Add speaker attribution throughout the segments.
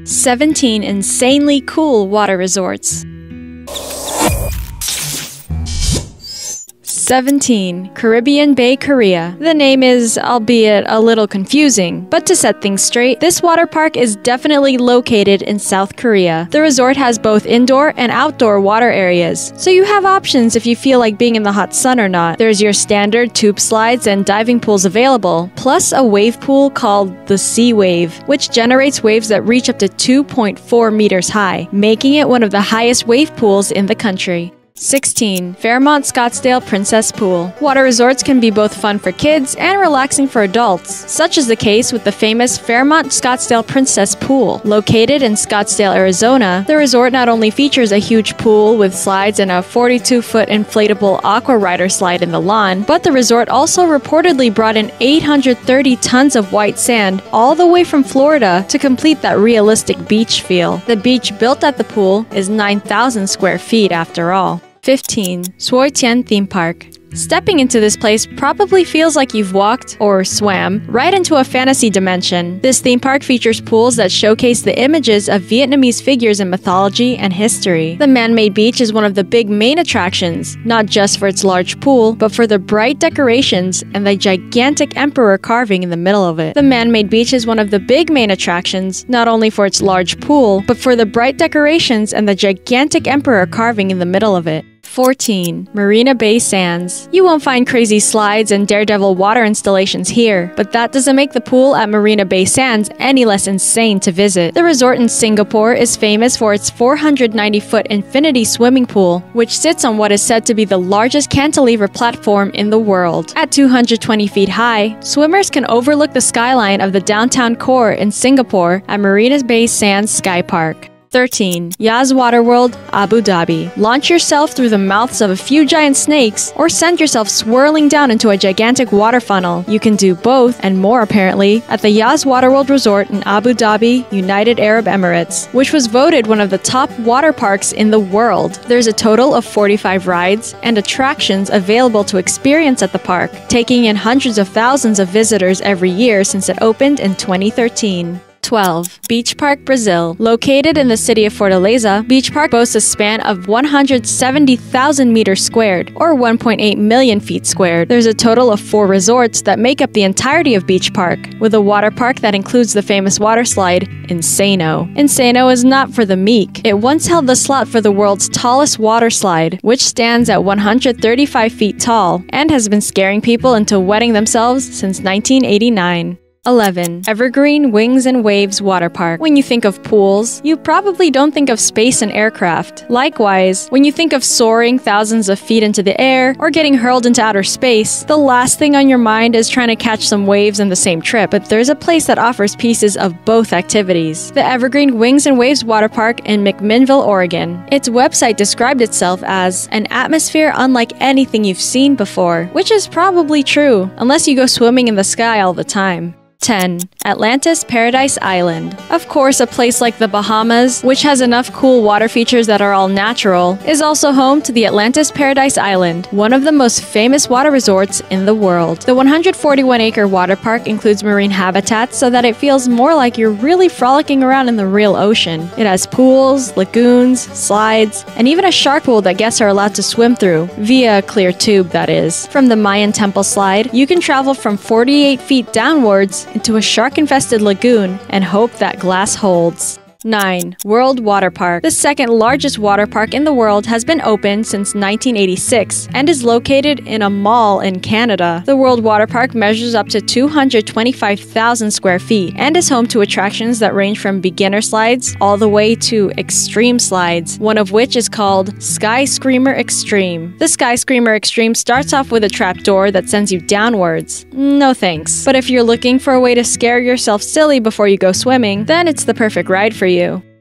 Speaker 1: 17 insanely cool water resorts. 17. Caribbean Bay, Korea. The name is, albeit a little confusing, but to set things straight, this water park is definitely located in South Korea. The resort has both indoor and outdoor water areas, so you have options if you feel like being in the hot sun or not. There's your standard tube slides and diving pools available, plus a wave pool called the Sea Wave, which generates waves that reach up to 2.4 meters high, making it one of the highest wave pools in the country. 16. Fairmont Scottsdale Princess Pool. Water resorts can be both fun for kids and relaxing for adults. Such is the case with the famous Fairmont Scottsdale Princess Pool. Located in Scottsdale, Arizona, the resort not only features a huge pool with slides and a 42-foot inflatable aqua rider slide in the lawn, but the resort also reportedly brought in 830 tons of white sand all the way from Florida to complete that realistic beach feel. The beach built at the pool is 9,000 square feet after all. 15. Suoi Tien Theme Park. Stepping into this place probably feels like you've walked, or swam, right into a fantasy dimension. This theme park features pools that showcase the images of Vietnamese figures in mythology and history. The man-made beach is one of the big main attractions, not just for its large pool, but for the bright decorations and the gigantic emperor carving in the middle of it. The man-made beach is one of the big main attractions, not only for its large pool, but for the bright decorations and the gigantic emperor carving in the middle of it. 14. Marina Bay Sands. You won't find crazy slides and daredevil water installations here, but that doesn't make the pool at Marina Bay Sands any less insane to visit. The resort in Singapore is famous for its 490-foot infinity swimming pool, which sits on what is said to be the largest cantilever platform in the world. At 220 feet high, swimmers can overlook the skyline of the downtown core in Singapore at Marina Bay Sands Sky Park. 13. Yas Waterworld, Abu Dhabi. Launch yourself through the mouths of a few giant snakes, or send yourself swirling down into a gigantic water funnel. You can do both, and more apparently, at the Yas Waterworld Resort in Abu Dhabi, United Arab Emirates, which was voted one of the top water parks in the world. There's a total of 45 rides and attractions available to experience at the park, taking in hundreds of thousands of visitors every year since it opened in 2013. 12. Beach Park, Brazil. Located in the city of Fortaleza, Beach Park boasts a span of 170,000 meters squared, or 1.8 million feet squared. There's a total of 4 resorts that make up the entirety of Beach Park, with a water park that includes the famous water slide, Insano. Insano is not for the meek. It once held the slot for the world's tallest water slide, which stands at 135 feet tall, and has been scaring people into wetting themselves since 1989. 11. Evergreen Wings and Waves Water Park. When you think of pools, you probably don't think of space and aircraft. Likewise, when you think of soaring thousands of feet into the air or getting hurled into outer space, the last thing on your mind is trying to catch some waves in the same trip. But there's a place that offers pieces of both activities. The Evergreen Wings and Waves Water Park in McMinnville, Oregon. Its website described itself as an atmosphere unlike anything you've seen before, which is probably true, unless you go swimming in the sky all the time. 10. Atlantis Paradise Island. Of course, a place like the Bahamas, which has enough cool water features that are all natural, is also home to the Atlantis Paradise Island, one of the most famous water resorts in the world. The 141-acre water park includes marine habitats so that it feels more like you're really frolicking around in the real ocean. It has pools, lagoons, slides, and even a shark pool that guests are allowed to swim through, via a clear tube, that is. From the Mayan temple slide, you can travel from 48 feet downwards into a shark-infested lagoon and hope that glass holds. 9. World Water Park. The second largest water park in the world has been open since 1986 and is located in a mall in Canada. The World Water Park measures up to 225,000 square feet and is home to attractions that range from beginner slides all the way to extreme slides, one of which is called Sky Screamer Extreme. The Sky Screamer Extreme starts off with a trapdoor that sends you downwards. No thanks. But if you're looking for a way to scare yourself silly before you go swimming, then it's the perfect ride for you.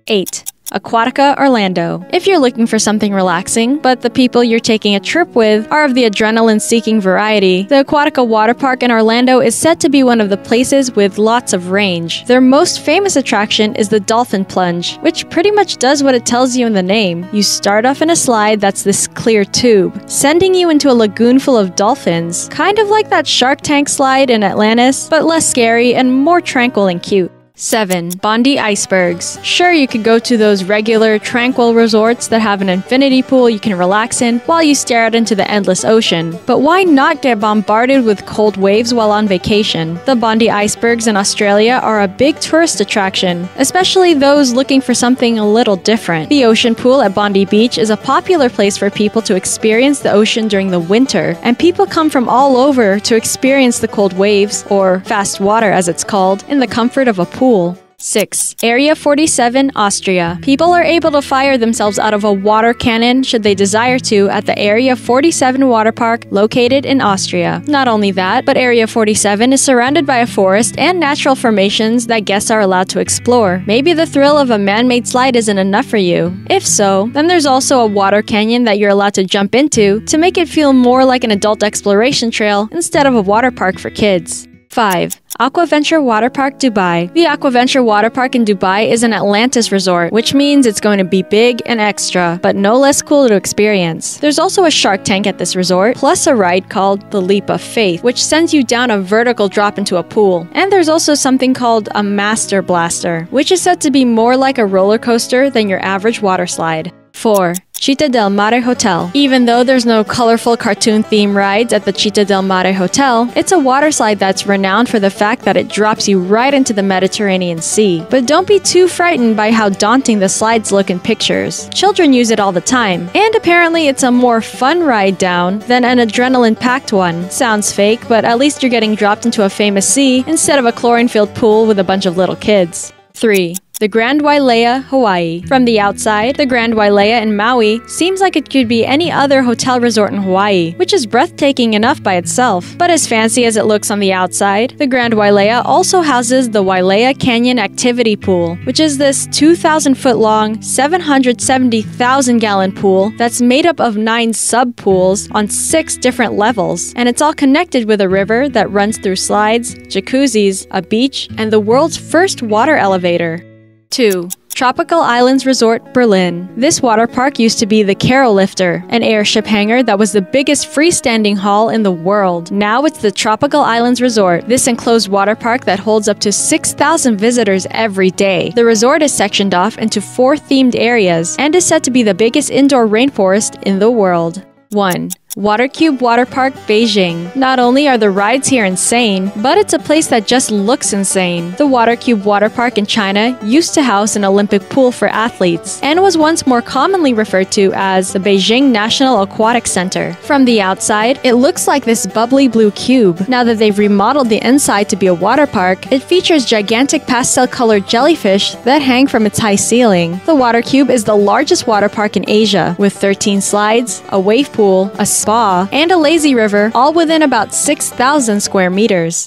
Speaker 1: 8. Aquatica Orlando. If you're looking for something relaxing, but the people you're taking a trip with are of the adrenaline-seeking variety, the Aquatica Water Park in Orlando is said to be one of the places with lots of range. Their most famous attraction is the Dolphin Plunge, which pretty much does what it tells you in the name. You start off in a slide that's this clear tube, sending you into a lagoon full of dolphins, kind of like that Shark Tank slide in Atlantis, but less scary and more tranquil and cute. 7. Bondi Icebergs. Sure, you could go to those regular, tranquil resorts that have an infinity pool you can relax in while you stare out into the endless ocean. But why not get bombarded with cold waves while on vacation? The Bondi Icebergs in Australia are a big tourist attraction, especially those looking for something a little different. The ocean pool at Bondi Beach is a popular place for people to experience the ocean during the winter, and people come from all over to experience the cold waves, or fast water as it's called, in the comfort of a pool. 6. Area 47, Austria. People are able to fire themselves out of a water cannon should they desire to at the Area 47 water park located in Austria. Not only that, but Area 47 is surrounded by a forest and natural formations that guests are allowed to explore. Maybe the thrill of a man-made slide isn't enough for you. If so, then there's also a water canyon that you're allowed to jump into to make it feel more like an adult exploration trail instead of a water park for kids. 5. Aquaventure Water Park Dubai. The Aquaventure Water Park in Dubai is an Atlantis resort, which means it's going to be big and extra, but no less cool to experience. There's also a shark tank at this resort, plus a ride called the Leap of Faith, which sends you down a vertical drop into a pool. And there's also something called a Master Blaster, which is said to be more like a roller coaster than your average water slide. 4. Città del Mare Hotel. Even though there's no colorful cartoon theme rides at the Città del Mare Hotel, it's a water slide that's renowned for the fact that it drops you right into the Mediterranean Sea. But don't be too frightened by how daunting the slides look in pictures. Children use it all the time, and apparently it's a more fun ride down than an adrenaline-packed one. Sounds fake, but at least you're getting dropped into a famous sea instead of a chlorine-filled pool with a bunch of little kids. 3. The Grand Wailea, Hawaii. From the outside, the Grand Wailea in Maui seems like it could be any other hotel resort in Hawaii, which is breathtaking enough by itself. But as fancy as it looks on the outside, the Grand Wailea also houses the Wailea Canyon Activity Pool, which is this 2,000-foot-long, 770,000-gallon pool that's made up of 9 sub-pools on 6 different levels. And it's all connected with a river that runs through slides, jacuzzis, a beach, and the world's first water elevator. 2. Tropical Islands Resort, Berlin. This water park used to be the Carol Lifter, an airship hangar that was the biggest freestanding hall in the world. Now it's the Tropical Islands Resort, this enclosed water park that holds up to 6,000 visitors every day. The resort is sectioned off into 4 themed areas and is said to be the biggest indoor rainforest in the world. 1. Watercube Water Park, Beijing. Not only are the rides here insane, but it's a place that just looks insane. The Watercube Water Park in China used to house an Olympic pool for athletes, and was once more commonly referred to as the Beijing National Aquatic Center. From the outside, it looks like this bubbly blue cube. Now that they've remodeled the inside to be a water park, it features gigantic pastel-colored jellyfish that hang from its high ceiling. The Watercube is the largest water park in Asia, with 13 slides, a wave pool, a spa, and a lazy river, all within about 6,000 square meters.